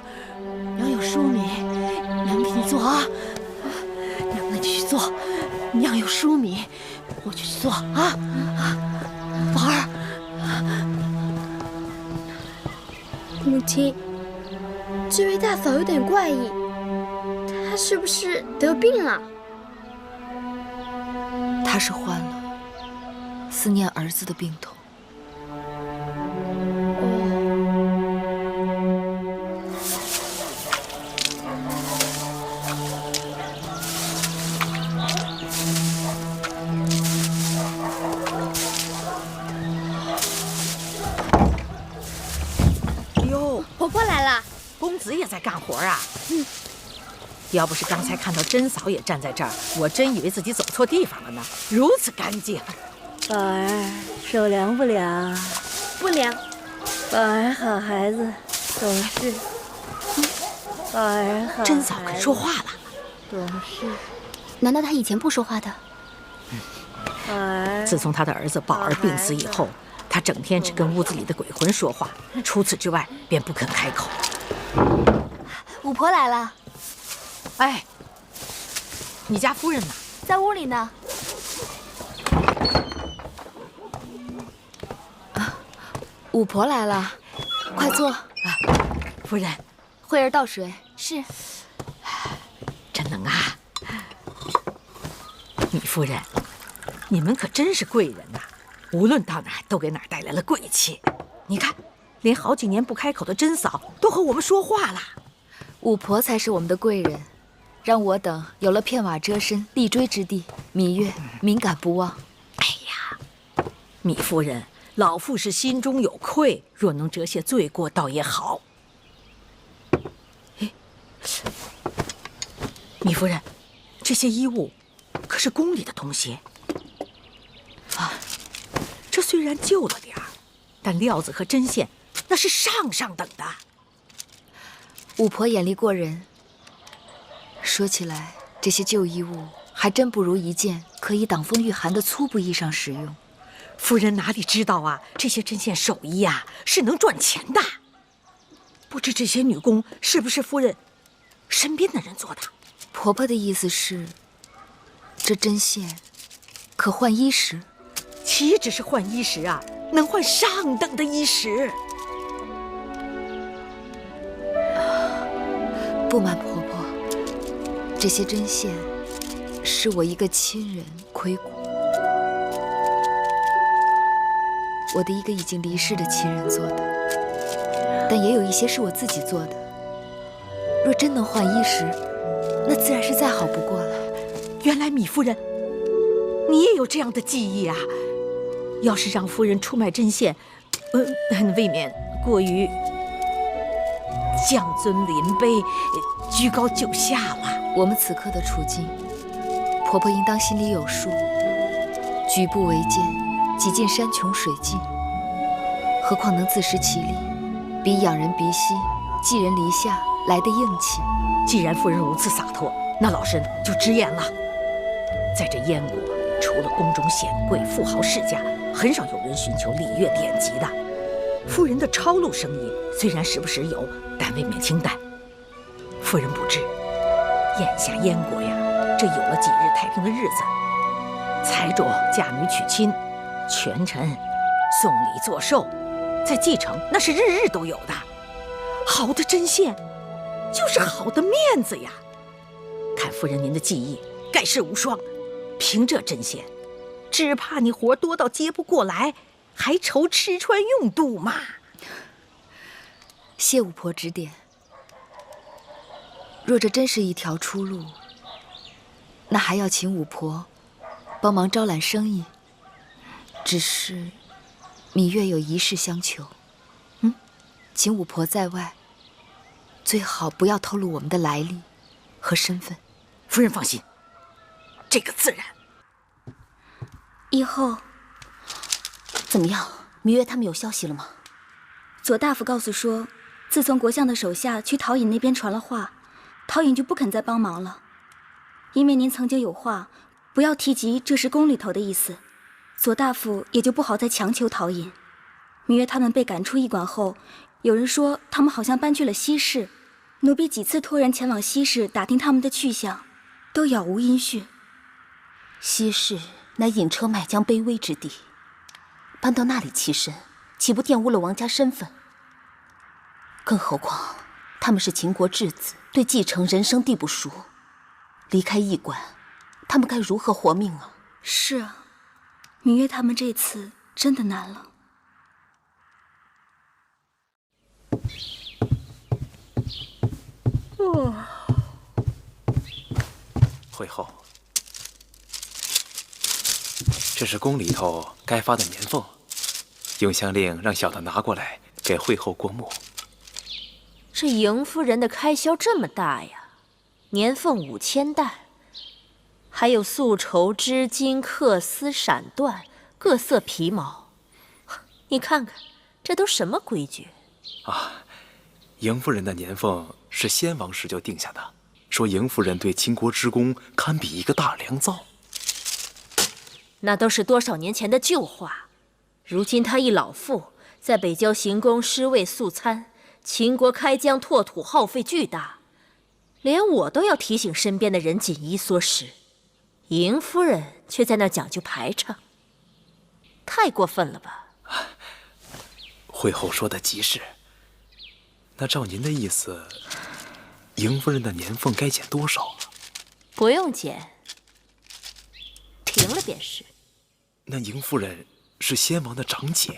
娘有粟米，娘给你做啊。娘，那你去做。娘有粟米，我去做啊。宝儿，母亲，这位大嫂有点怪异，她是不是得病了？她是患了思念儿子的病痛。婆婆来了，公子也在干活啊。要不是刚才看到甄嫂也站在这儿，我真以为自己走错地方了呢。如此干净。宝儿，手凉不凉？不凉。宝儿好孩子，懂事。宝儿好。甄嫂肯说话了。懂事。难道她以前不说话的？宝儿。自从她的儿子宝儿病死以后，他整天只跟屋子里的鬼魂说话，除此之外便不肯开口。五婆来了。哎，你家夫人呢？在屋里呢。五婆来了，快坐。夫人，慧儿倒水。是。真能啊！米夫人，你们可真是贵人呐！无论到哪儿都给哪儿带来了贵气。你看，连好几年不开口的甄嫂都和我们说话了。五婆才是我们的贵人，让我等有了片瓦遮身、立锥之地，芈月敏感不忘。哎呀，米夫人，老妇是心中有愧，若能折些罪过，倒也好。米夫人，这些衣物可是宫里的东西啊。这虽然旧了点儿，但料子和针线那是上等的。五婆眼力过人。说起来，这些旧衣物还真不如一件可以挡风御寒的粗布衣裳实用。夫人哪里知道啊，这些针线手艺呀是能赚钱的。不知这些女工是不是夫人身边的人做的？婆婆的意思是，这针线可换衣食？岂止是换衣食啊，能换上等的衣食。不瞒婆婆，这些针线是我一个亲人亏骨，我的一个已经离世的亲人做的，但也有一些是我自己做的。若真能换衣食，那自然是再好不过了。原来米夫人，你也有这样的技艺啊！要是让夫人出卖针线，未免过于降尊临卑、居高就下了。我们此刻的处境，婆婆应当心里有数。举步维艰，几近山穷水尽，何况能自食其力，比仰人鼻息、寄人篱下来的硬气。既然夫人如此洒脱，那老身就直言了。在这燕国，除了宫中显贵、富豪世家，很少有人寻求礼乐典籍的。夫人的抄录生意虽然时不时有，但未免清淡。夫人不知，眼下燕国呀，这有了几日太平的日子，才着嫁女娶亲，权臣送礼作寿，再继承，那是日日都有的。好的针线，就是好的面子呀。看夫人您的技艺，盖世无双。凭这针线，只怕你活多到接不过来，还愁吃穿用度嘛。谢五婆指点。若这真是一条出路，那还要请五婆帮忙招揽生意。只是芈月有一事相求，请五婆在外最好不要透露我们的来历和身份。夫人放心，这个自然。以后怎么样？芈月他们有消息了吗？左大夫告诉说，自从国相的手下去陶尹那边传了话，陶尹就不肯再帮忙了。因为您曾经有话不要提及这是宫里头的意思，左大夫也就不好再强求陶尹。芈月他们被赶出驿馆后，有人说他们好像搬去了西市，奴婢几次托人前往西市打听他们的去向，都杳无音讯。西市乃引车卖浆卑微之地，搬到那里栖身，岂不玷污了王家身份？更何况他们是秦国质子，对继承人生地不熟，离开驿馆，他们该如何活命啊？是啊，芈月他们这次真的难了。会后，这是宫里头该发的年俸，永香令让小的拿过来给会后过目。这邢夫人的开销这么大呀，年俸5000担，还有素绸、织金、缂丝、闪缎、各色皮毛，你看看，这都什么规矩啊？邢夫人的年俸是先王时就定下的，说邢夫人对秦国之功堪比一个大良造。那都是多少年前的旧话，如今她一老妇，在北郊行宫尸位素餐，秦国开疆拓土耗费巨大，连我都要提醒身边的人紧衣缩食，邢夫人却在那讲究排场，太过分了吧？会后说的极是。那照您的意思，邢夫人的年俸该减多少啊？不用减，停了便是。那邢夫人是先王的长姐，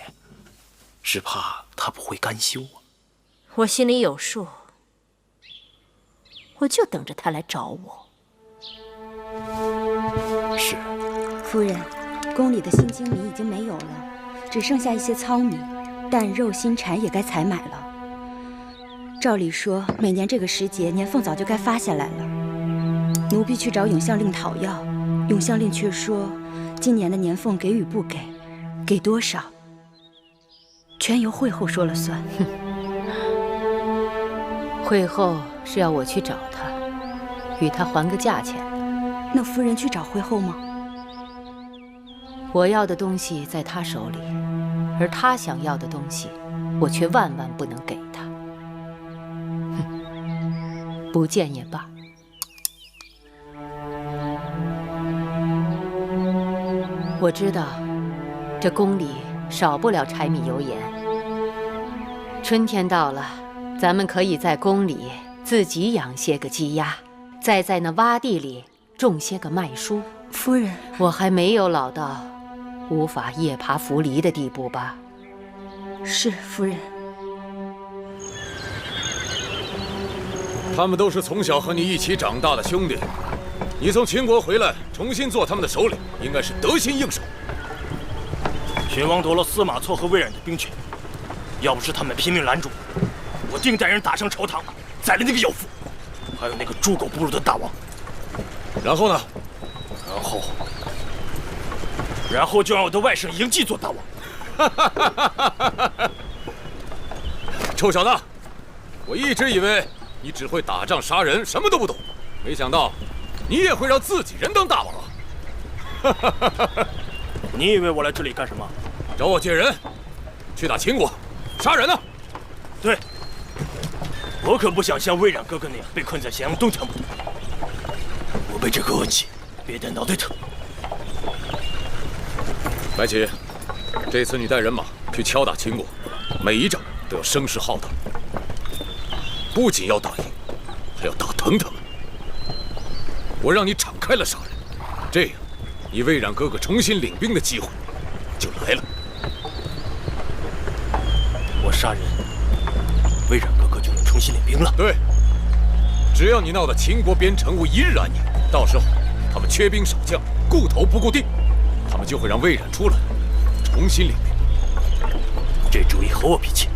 只怕她不会甘休啊。我心里有数，我就等着她来找我。是。夫人，宫里的新精米已经没有了，只剩下一些糙米，蛋、肉、新蚕也该采买了。照理说，每年这个时节，年俸早就该发下来了。奴婢去找永相令讨要，永相令却说，今年的年俸给与不给，给多少，全由惠后说了算。惠后是要我去找他，与他还个价钱。那夫人去找惠后吗？我要的东西在他手里，而他想要的东西，我却万万不能给他。哼，不见也罢。我知道，这宫里少不了柴米油盐。春天到了，咱们可以在宫里自己养些个鸡鸭，再在那洼地里种些个麦蔬。夫人，我还没有老到无法夜爬扶犁的地步吧？是夫人。他们都是从小和你一起长大的兄弟，你从秦国回来，重新做他们的首领，应该是得心应手。秦王夺了司马错和魏冉的兵权，要不是他们拼命拦住，我定带人打上朝堂，宰了那个妖妇，还有那个猪狗不如的大王。然后呢？然后就让我的外甥嬴稷做大王。臭小子，我一直以为你只会打仗杀人，什么都不懂，没想到你也会让自己人当大王啊！你以为我来这里干什么？找我借人，去打秦国，杀人呢？对，我可不想像魏冉哥哥那样被困在咸阳东墙不动。我被这个恶气憋得脑袋疼。白起，这次你带人马去敲打秦国，每一仗都要声势浩大，不仅要打赢，还要打疼他们。我让你敞开了杀人，这样，你魏冉哥哥重新领兵的机会就来了。我杀人，魏冉哥哥就能重新领兵了？对，只要你闹得秦国边城无一日安宁，到时候他们缺兵少将，顾头不顾腚，他们就会让魏冉出来，重新领兵。这主意合我脾气。